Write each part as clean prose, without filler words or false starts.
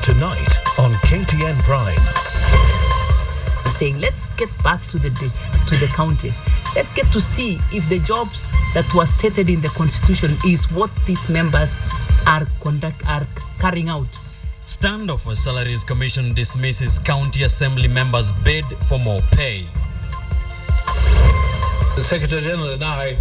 Tonight on KTN Prime. Saying, let's get back to the county. Let's get to see if the jobs that was stated in the constitution is what these members are carrying out. Standoff for Salaries Commission dismisses county assembly members' bid for more pay. The Secretary General and I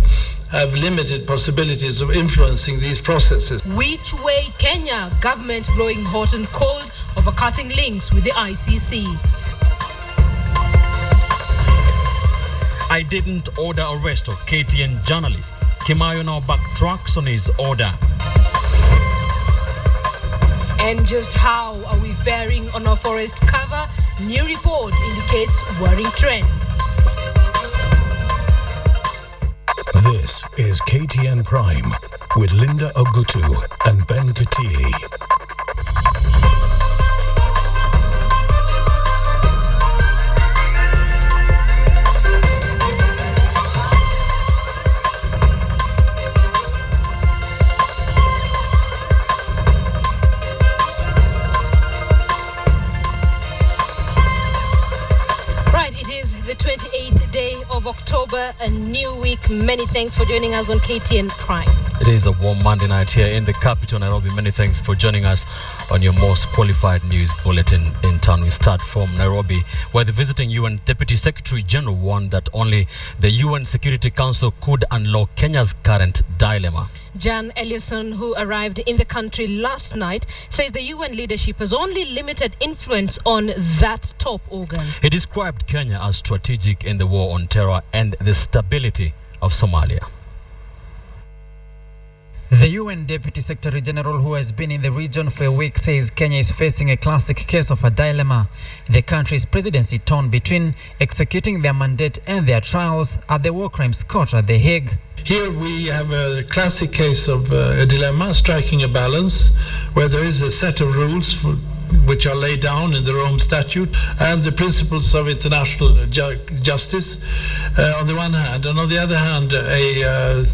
have limited possibilities of influencing these processes. Which way Kenya government blowing hot and cold over cutting links with the ICC? I didn't order arrest of KTN journalists. Kimayo now backtracks on his order. And just how are we faring on our forest cover? New report indicates worrying trend. This is KTN Prime with Linda Oguttu and Ben Kitili. The 28th day of October, a new week. Many thanks for joining us on KTN Prime. It is a warm Monday night here in the capital, Nairobi. Many thanks for joining us on your most qualified news bulletin in town. We start from Nairobi, where the visiting UN Deputy Secretary General warned that only the UN Security Council could unlock Kenya's current dilemma. Jan Ellison, who arrived in the country last night, says the UN leadership has only limited influence on that top organ. He described Kenya as strategic in the war on terror and the stability of Somalia. The UN Deputy Secretary General, who has been in the region for a week, says Kenya is facing a classic case of a dilemma. The country's presidency torn between executing their mandate and their trials at the War Crimes Court at The Hague. Here we have a classic case of a dilemma, striking a balance where there is a set of rules which are laid down in the Rome Statute and the principles of international justice on the one hand, and on the other hand a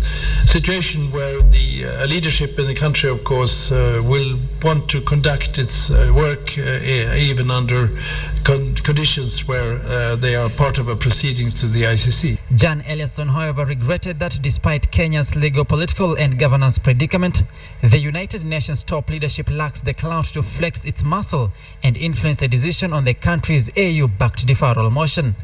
situation where the leadership in the country, of course, will want to conduct its work even under conditions where they are part of a proceeding to the ICC. Jan Ellison, however, regretted that despite Kenya's legal, political and governance predicament, the United Nations top leadership lacks the clout to flex its muscle and influence a decision on the country's AU-backed deferral motion.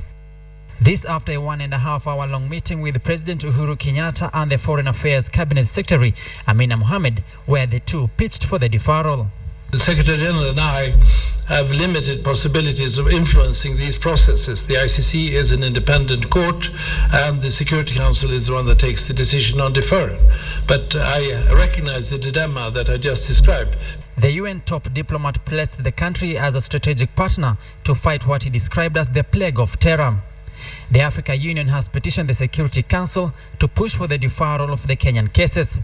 This after a 1.5-hour-long meeting with President Uhuru Kenyatta and the Foreign Affairs Cabinet Secretary Amina Mohamed, where the two pitched for the deferral. The Secretary General and I have limited possibilities of influencing these processes. The ICC is an independent court and the Security Council is the one that takes the decision on deferral. But I recognize the dilemma that I just described. The UN top diplomat placed the country as a strategic partner to fight what he described as the plague of terror. The Africa Union has petitioned the Security Council to push for the deferral of the Kenyan cases.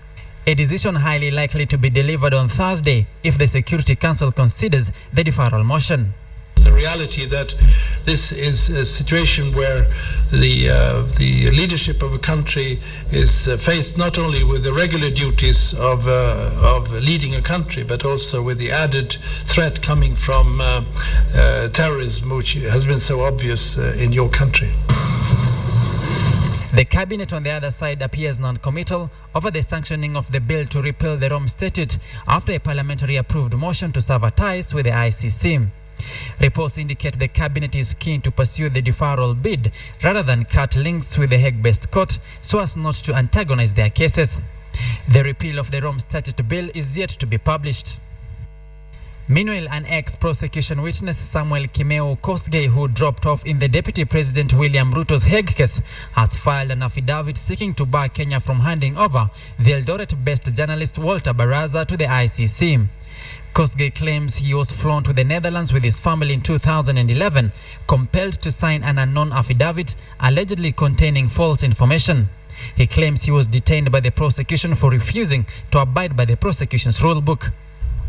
A decision highly likely to be delivered on Thursday if the Security Council considers the deferral motion. The reality that this is a situation where the leadership of a country is faced not only with the regular duties of leading a country, but also with the added threat coming from terrorism, which has been so obvious in your country. The cabinet on the other side appears non-committal over the sanctioning of the bill to repeal the Rome Statute after a parliamentary approved motion to sever ties with the ICC. Reports indicate the cabinet is keen to pursue the deferral bid rather than cut links with the Hague-based court so as not to antagonize their cases. The repeal of the Rome Statute bill is yet to be published. Meanwhile, an ex-prosecution witness, Samuel Kimeu Kosgei, who dropped off in the Deputy President William Ruto's Hague case, has filed an affidavit seeking to bar Kenya from handing over the Eldoret-based journalist Walter Baraza to the ICC. Kosgei claims he was flown to the Netherlands with his family in 2011, compelled to sign an unknown affidavit allegedly containing false information. He claims he was detained by the prosecution for refusing to abide by the prosecution's rule book.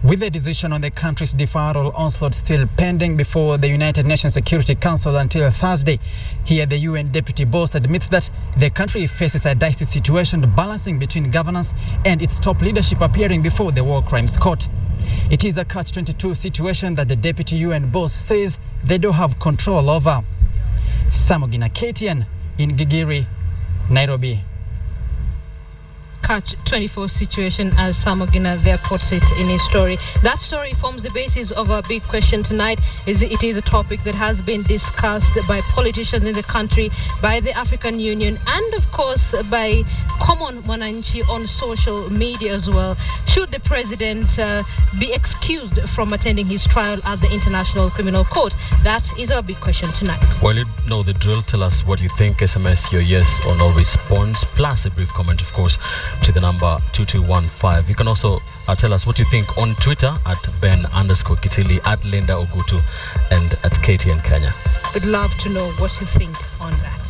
With the decision on the country's deferral onslaught still pending before the United Nations Security Council until Thursday, here the UN deputy boss admits that the country faces a dicey situation balancing between governance and its top leadership appearing before the War Crimes Court. It is a catch-22 situation that the deputy UN boss says they don't have control over. Samogina, KTN in Gigiri, Nairobi. Catch-24 situation, as Samogina there puts it in his story. That story forms the basis of our big question tonight. It is a topic that has been discussed by politicians in the country, by the African Union, and of course by common Mwananchi on social media as well. Should the president be excused from attending his trial at the International Criminal Court? That is our big question tonight. Well, you know the drill. Tell us what you think. SMS your yes or no response, plus a brief comment, of course, to the number 2215. You can also tell us what you think on Twitter at Ben_Kitili, at Linda Oguttu, and at KTN Kenya. We'd love to know what you think on that.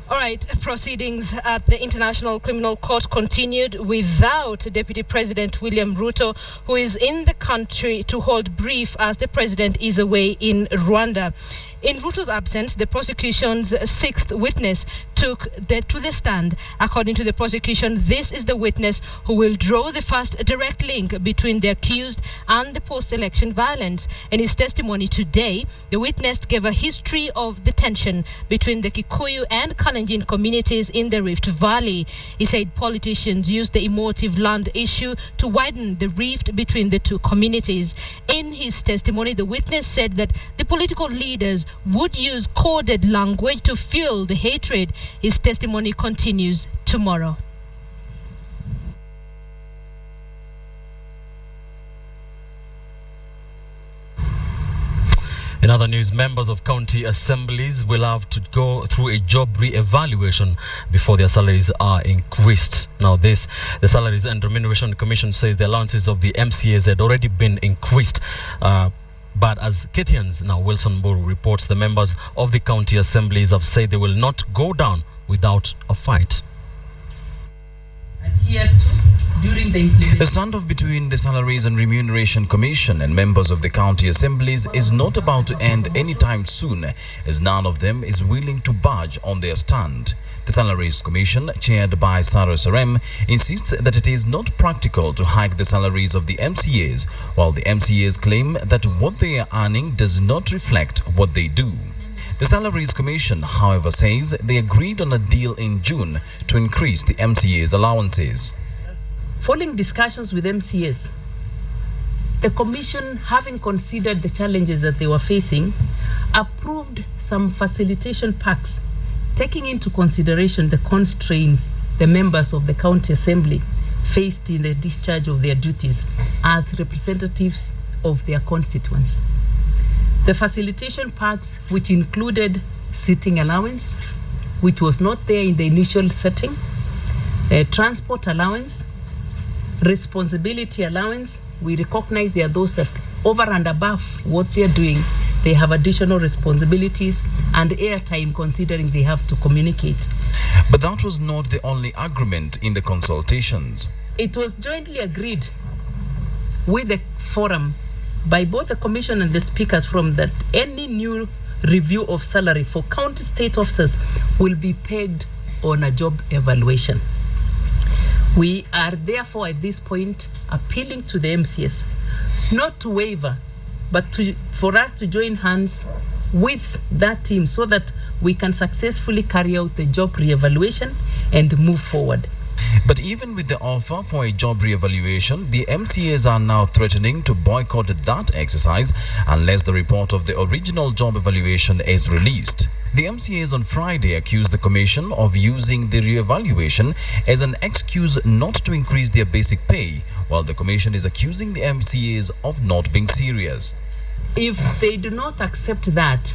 All right, proceedings at the International Criminal Court continued without Deputy President William Ruto, who is in the country to hold brief as the president is away in Rwanda. In Ruto's absence, the prosecution's sixth witness took to the stand. According to the prosecution, this is the witness who will draw the first direct link between the accused and the post-election violence. In his testimony today, the witness gave a history of the tension between the Kikuyu and Kalenjin communities in the Rift Valley. He said politicians used the emotive land issue to widen the rift between the two communities. In his testimony, the witness said that the political leaders would use coded language to fuel the hatred. His testimony continues tomorrow. In other news, members of county assemblies will have to go through a job re-evaluation before their salaries are increased. Now the Salaries and Remuneration Commission says the allowances of the MCAs had already been increased. But as KTN's now Wilson Boru reports, the members of the county assemblies have said they will not go down without a fight. Adhered to during the implementation. The standoff between the Salaries and Remuneration Commission and members of the county assemblies is not about to end anytime soon, as none of them is willing to budge on their stand. The Salaries Commission, chaired by Sarah Sarem, insists that it is not practical to hike the salaries of the MCAs, while the MCAs claim that what they are earning does not reflect what they do. The Salaries Commission, however, says they agreed on a deal in June to increase the MCAs' allowances. Following discussions with MCAs, the Commission, having considered the challenges that they were facing, approved some facilitation packs, taking into consideration the constraints the members of the county assembly faced in the discharge of their duties as representatives of their constituents. The facilitation packs, which included sitting allowance, which was not there in the initial setting, transport allowance, responsibility allowance. We recognize there are those that over and above what they're doing, they have additional responsibilities and airtime considering they have to communicate. But that was not the only agreement in the consultations. It was jointly agreed with the forum by both the commission and the speakers from that any new review of salary for county state officers will be pegged on a job evaluation. We are therefore at this point appealing to the MCS not to waver, but for us to join hands with that team so that we can successfully carry out the job re-evaluation and move forward. But even with the offer for a job re-evaluation, the MCAs are now threatening to boycott that exercise unless the report of the original job evaluation is released. The MCAs on Friday accused the Commission of using the re-evaluation as an excuse not to increase their basic pay, while the Commission is accusing the MCAs of not being serious. If they do not accept that,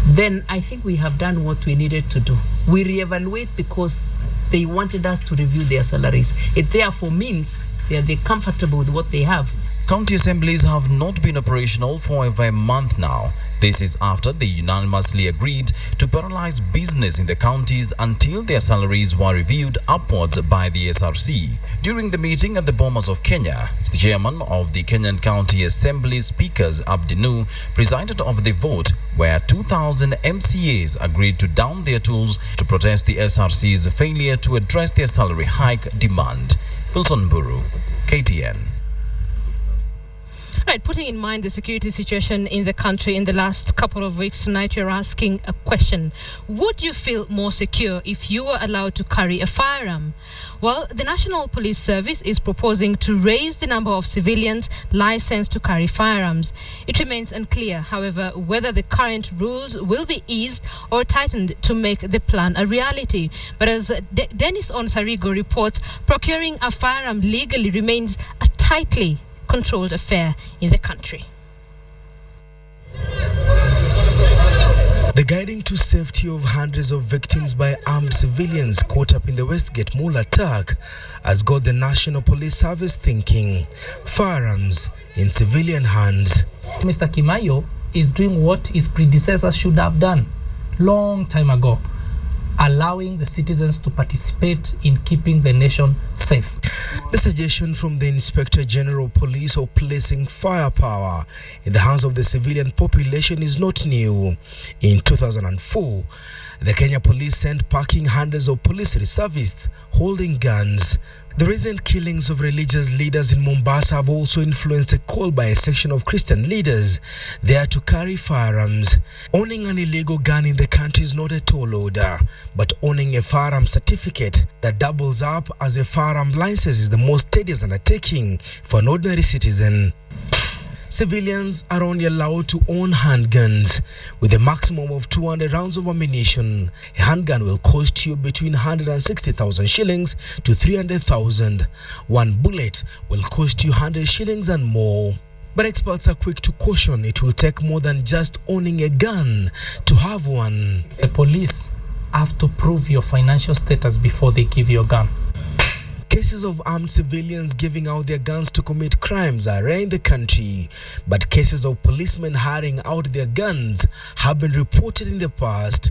then I think we have done what we needed to do. We re-evaluate because they wanted us to review their salaries. It therefore means they're comfortable with what they have. County assemblies have not been operational for over a month now. This is after they unanimously agreed to paralyze business in the counties until their salaries were reviewed upwards by the SRC. During the meeting at the Bomas of Kenya, the chairman of the Kenyan County Assembly Speakers, Abdinu, presided over the vote where 2,000 MCAs agreed to down their tools to protest the SRC's failure to address their salary hike demand. Wilson Buru, KTN. Right, putting in mind the security situation in the country in the last couple of weeks, tonight you're asking a question. Would you feel more secure if you were allowed to carry a firearm? Well, the National Police Service is proposing to raise the number of civilians licensed to carry firearms. It remains unclear, however, whether the current rules will be eased or tightened to make the plan a reality. But as Dennis Onsarigo reports, procuring a firearm legally remains a tightly controlled affair in the country. The guiding to safety of hundreds of victims by armed civilians caught up in the Westgate Mall attack has got the National Police Service thinking. Firearms in civilian hands. Mr. Kimayo is doing what his predecessors should have done long time ago, allowing the citizens to participate in keeping the nation safe. The suggestion from the Inspector General of Police of placing firepower in the hands of the civilian population is not new. In 2004, the Kenya Police sent packing hundreds of police reservists holding guns. The recent killings of religious leaders in Mombasa have also influenced a call by a section of Christian leaders there to carry firearms. Owning an illegal gun in the country is not a tall order, but owning a firearm certificate that doubles up as a firearm license is the most tedious undertaking for an ordinary citizen. Civilians are only allowed to own handguns with a maximum of 200 rounds of ammunition. A handgun will cost you between 160,000 shillings to 300,000. One bullet will cost you 100 shillings and more. But experts are quick to caution it will take more than just owning a gun to have one. The police have to prove your financial status before they give you a gun. Cases of armed civilians giving out their guns to commit crimes are rare in the country, but cases of policemen hiring out their guns have been reported in the past.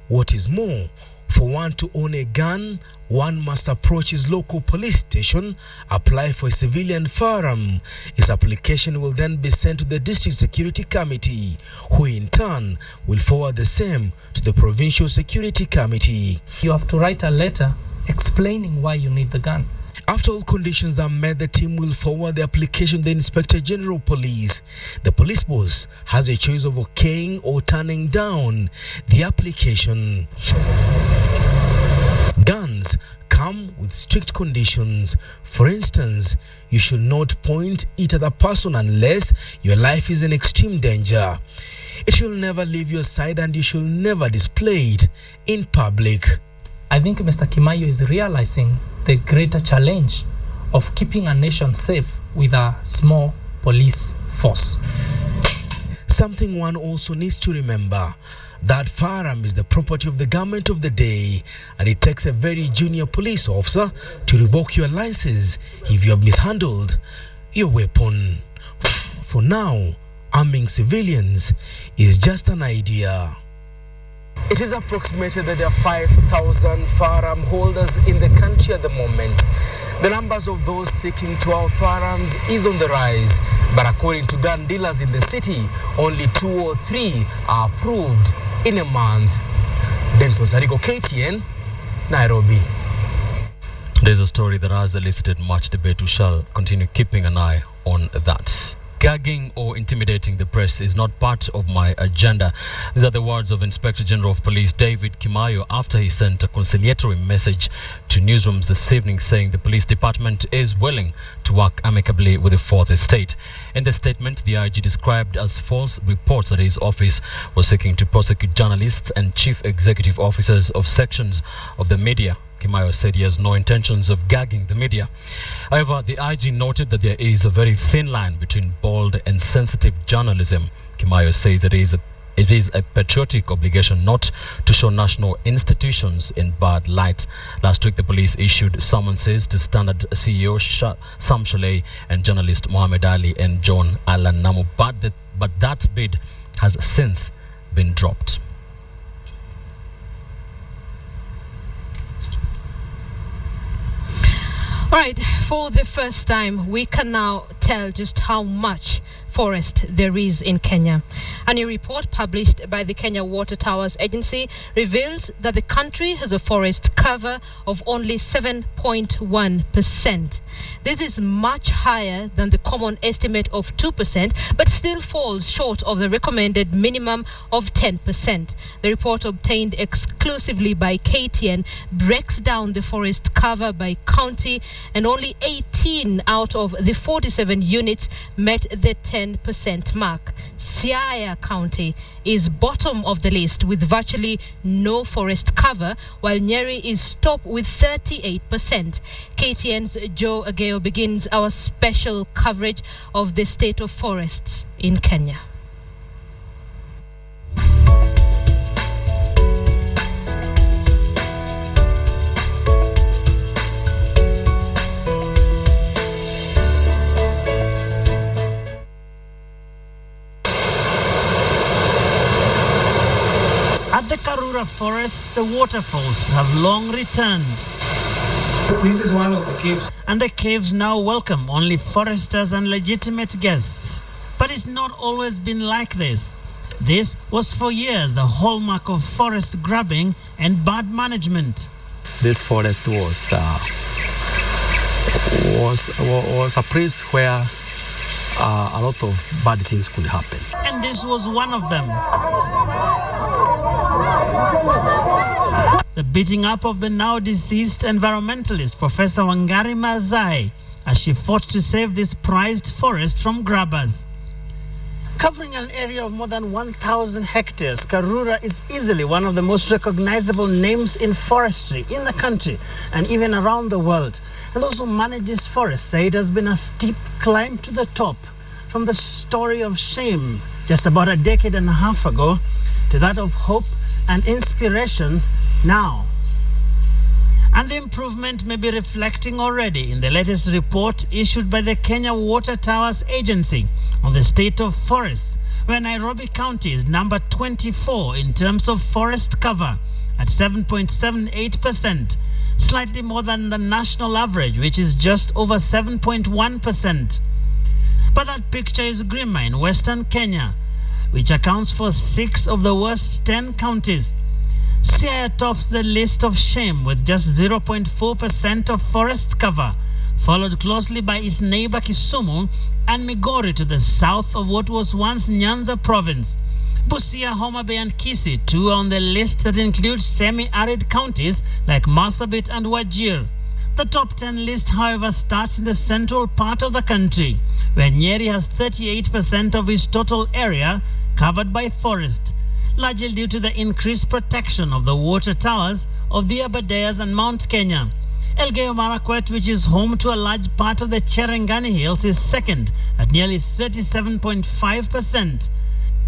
What is more, for one to own a gun, one must approach his local police station, apply for a civilian firearm. His application will then be sent to the District Security Committee, who in turn will forward the same to the Provincial Security Committee. You have to write a letter explaining why you need the gun. After all conditions are met, the team will forward the application to the Inspector General of Police. The police boss has a choice of okaying or turning down the application. Guns come with strict conditions. For instance, you should not point it at a person unless your life is in extreme danger. It should never leave your side and you should never display it in public. I think Mr. Kimayo is realizing the greater challenge of keeping a nation safe with a small police force. Something one also needs to remember, that firearm is the property of the government of the day, and it takes a very junior police officer to revoke your license if you have mishandled your weapon. For now, arming civilians is just an idea. It is approximated that there are 5,000 firearm holders in the country at the moment. The numbers of those seeking to have firearms is on the rise, but according to gun dealers in the city, only 2 or 3 are approved in a month. Dennis Onsarigo, KTN, Nairobi. There's a story that has elicited much debate. We shall continue keeping an eye on that. gagging or intimidating the press is not part of my agenda. These are the words of Inspector General of Police David Kimayo after he sent a conciliatory message to newsrooms this evening saying the police department is willing to work amicably with the Fourth Estate. In the statement, the IG described as false reports that his office was seeking to prosecute journalists and chief executive officers of sections of the media. Kimayo said he has no intentions of gagging the media. However, the IG noted that there is a very thin line between bold and sensitive journalism. Kimayo says that it is a patriotic obligation not to show national institutions in bad light. Last week, the police issued summonses to Standard CEO Sam Shalay and journalist Mohammed Ali and John Alan Namu, but that bid has since been dropped. All right, for the first time, we can now tell just how much forest there is in Kenya. A new report published by the Kenya Water Towers Agency reveals that the country has a forest cover of only 7.1%. This is much higher than the common estimate of 2%, but still falls short of the recommended minimum of 10%. The report, obtained exclusively by KTN, breaks down the forest cover by county, and only 18 out of the 47 units met the 10% mark. Siaya County is bottom of the list with virtually no forest cover, while Nyeri is top with 38%. KTN's Joe Ageo begins our special coverage of the state of forests in Kenya. At the Karura Forest, the waterfalls have long returned. This is one of the caves. And the caves now welcome only foresters and legitimate guests. But it's not always been like this. This was for years a hallmark of forest grabbing and bad management. This forest was a place where a lot of bad things could happen. And this was one of them. The beating up of the now deceased environmentalist Professor Wangari Maathai as she fought to save this prized forest from grabbers. Covering an area of more than 1,000 hectares, Karura is easily one of the most recognizable names in forestry in the country and even around the world. And those who manage this forest say it has been a steep climb to the top, from the story of shame just about a decade and a half ago to that of hope and inspiration now. And the improvement may be reflecting already in the latest report issued by the Kenya Water Towers Agency on the state of forests, where Nairobi County is number 24 in terms of forest cover at 7.78%, slightly more than the national average, which is just over 7.1%. But that picture is grimmer in Western Kenya, which accounts for 6 of the worst 10 counties. Siaya tops the list of shame with just 0.4% of forest cover, followed closely by its neighbor Kisumu and Migori to the south of what was once Nyanza province. Busia, Homa Bay and Kisii too are on the list that includes semi-arid counties like Marsabit and Wajir. The top 10 list, however, starts in the central part of the country, where Nyeri has 38% of its total area covered by forest, largely due to the increased protection of the water towers of the Aberdares and Mount Kenya. Elgeyo Marakwet, which is home to a large part of the Cherangani Hills, is second at nearly 37.5%.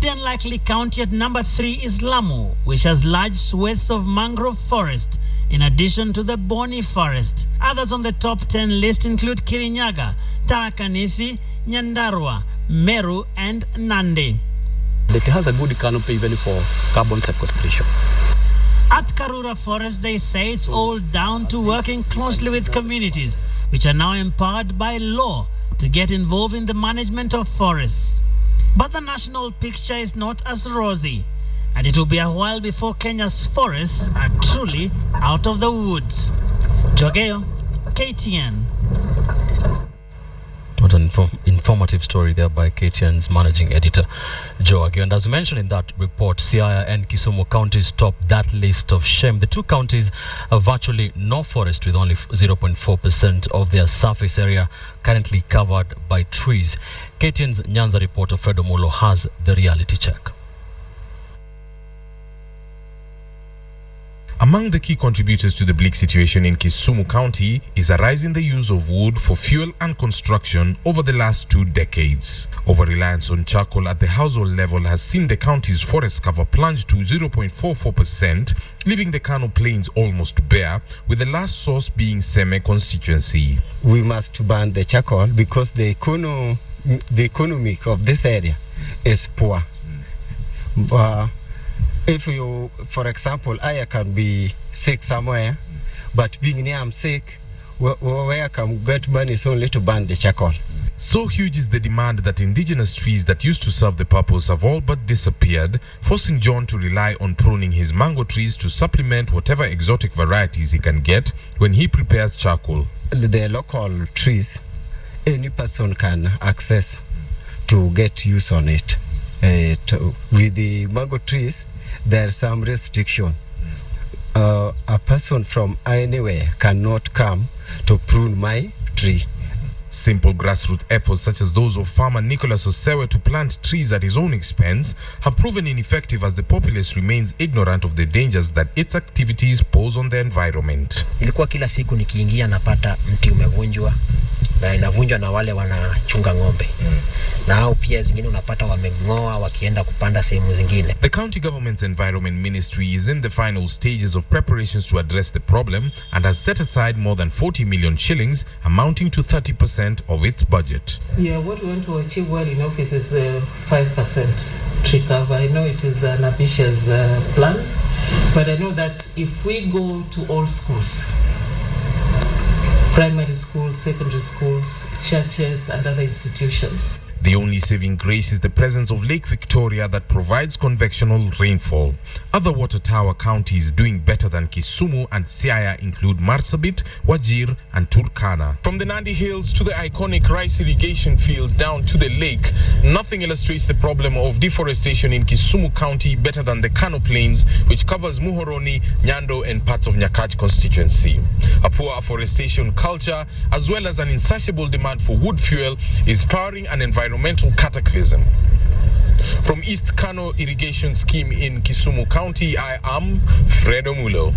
The unlikely county at number 3 is Lamu, which has large swathes of mangrove forest, in addition to the Boni forest. Others on the top 10 list include Kirinyaga, Tharaka Nithi, Nyandarua, Meru and Nandi. It has a good canopy even for carbon sequestration. At Karura Forest, they say it's all down to working closely with communities, which are now empowered by law to get involved in the management of forests. But the national picture is not as rosy, and it will be a while before Kenya's forests are truly out of the woods. Jogeo, KTN. What an informative story there by KTN's managing editor, Joe Agio. And as mentioned in that report, Siaya and Kisumu counties top that list of shame. The two counties have virtually no forest, with only 0.4% of their surface area currently covered by trees. KTN's Nyanza reporter Fredo Mulo has the reality check. Among the key contributors to the bleak situation in Kisumu County is a rise in the use of wood for fuel and construction over the last 2 decades. Over-reliance on charcoal at the household level has seen the county's forest cover plunge to 0.44%, leaving the Kano Plains almost bare, with the last source being Seme constituency. We must ban the charcoal because the economic of this area is poor. If you, for example, I can be sick somewhere, but being near I'm sick, where I can get money is only to burn the charcoal. So huge is the demand that indigenous trees that used to serve the purpose have all but disappeared, forcing John to rely on pruning his mango trees to supplement whatever exotic varieties he can get when he prepares charcoal. The local trees, any person can access to get use on it. With the mango trees, there's some restriction. A person from anywhere cannot come to prune my tree. Simple grassroots efforts such as those of farmer Nicholas Osewe to plant trees at his own expense have proven ineffective, as the populace remains ignorant of the dangers that its activities pose on the environment. Ilikuwa kila siku nikiingia napata mti umevunjwa na inavunjwa na wale wanachunga ng'ombe. Na hao pia zingine unapata wameng'oa wakienda kupanda sehemu zingine. The county government's environment ministry is in the final stages of preparations to address the problem and has set aside more than 40 million shillings, amounting to 30% of its budget. Yeah, what we want to achieve well in office is 5% tree cover. I know it is an ambitious plan, but I know that if we go to all schools, primary schools, secondary schools, churches and other institutions. The only saving grace is the presence of Lake Victoria that provides convectional rainfall. Other water tower counties doing better than Kisumu and Siaya include Marsabit, Wajir and Turkana. From the Nandi Hills to the iconic rice irrigation fields down to the lake, nothing illustrates the problem of deforestation in Kisumu County better than the Kano Plains, which covers Muhoroni, Nyando and parts of Nyakach constituency. A poor afforestation culture, as well as an insatiable demand for wood fuel, is powering an environmental cataclysm. From East Kano Irrigation Scheme in Kisumu County, I am Fredo Mulo.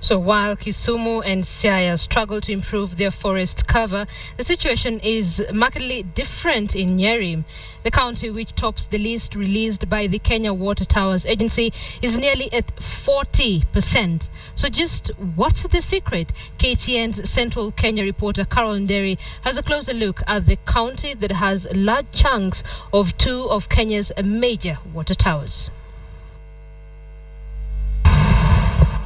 So while Kisumu and Siaya struggle to improve their forest cover, the situation is markedly different in Nyeri. The county, which tops the list released by the Kenya Water Towers Agency, is nearly at 40%. So just what's the secret? KTN's Central Kenya reporter Carol Nyeri has a closer look at the county that has large chunks of two of Kenya's major water towers.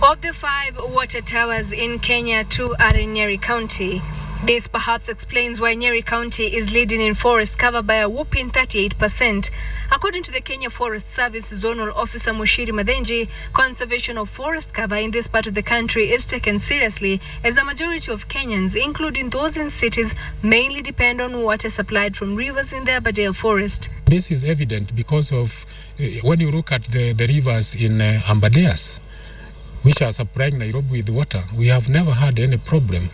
Of the 5 water towers in Kenya, 2 are in Nyeri County. This perhaps explains why Nyeri County is leading in forest cover by a whopping 38%. According to the Kenya Forest Service Zonal Officer Mushiri Madhenji, conservation of forest cover in this part of the country is taken seriously, as a majority of Kenyans, including those in cities, mainly depend on water supplied from rivers in the Aberdare forest. This is evident because of when you look at the rivers in Ambadeas, which are supplying Nairobi with water, we have never had any problem.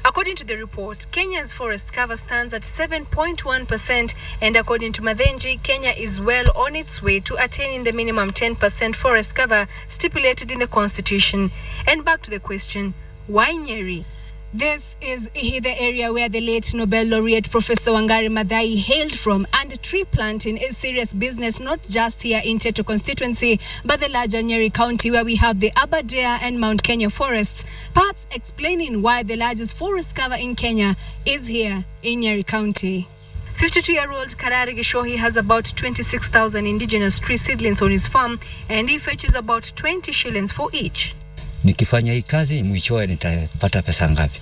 According to the report, Kenya's forest cover stands at 7.1%, and according to Madhenji, Kenya is well on its way to attaining the minimum 10% forest cover stipulated in the constitution. And back to the question, why Nyeri? This is the area where the late Nobel laureate Professor Wangari Maathai hailed from, and tree planting is serious business not just here in Teto constituency, but the larger Nyeri County, where we have the Aberdare and Mount Kenya forests, perhaps explaining why the largest forest cover in Kenya is here in Nyeri County. 52-year-old Karari Gishohi has about 26,000 indigenous tree seedlings on his farm, and he fetches about 20 shillings for each. Nikifanya hii kazi mwishowe nitapata pesa ngapi?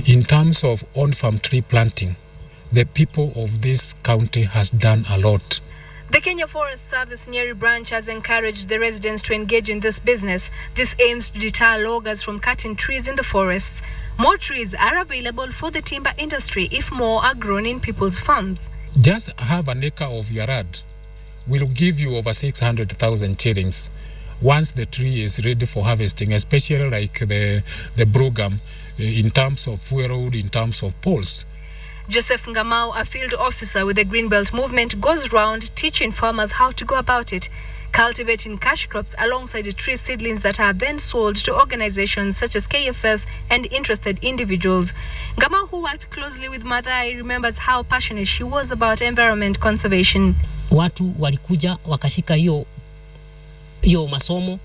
In terms of on-farm tree planting, the people of this county has done a lot. The Kenya Forest Service Nyeri branch has encouraged the residents to engage in this business. This aims to deter loggers from cutting trees in the forests. More trees are available for the timber industry if more are grown in people's farms. Just have an acre of your yard will give you over 600,000 shillings once the tree is ready for harvesting, especially like the brugam, in terms of fuel, in terms of poles. Joseph Ngamau, a field officer with the Greenbelt movement, goes round teaching farmers how to go about it, cultivating cash crops alongside the tree seedlings that are then sold to organizations such as KFS and interested individuals. Ngamau, who worked closely with Madai, remembers how passionate she was about environment conservation. Watu walikuja wakashika hiyo masomo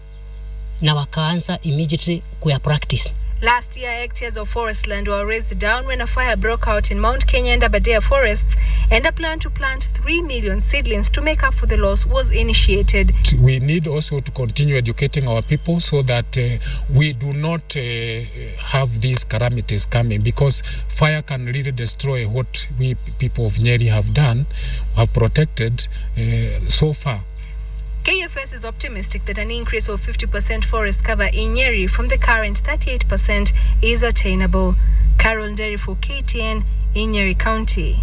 na wakaanza immediately kuya practice. Last year, hectares of forest land were razed down when a fire broke out in Mount Kenya and Aberdare forests, and a plan to plant 3 million seedlings to make up for the loss was initiated. We need also to continue educating our people so that we do not have these calamities coming, because fire can really destroy what we people of Nyeri have done, have protected so far. KFS is optimistic that an increase of 50% forest cover in Nyeri from the current 38% is attainable. Carol Nderi for KTN in Nyeri County.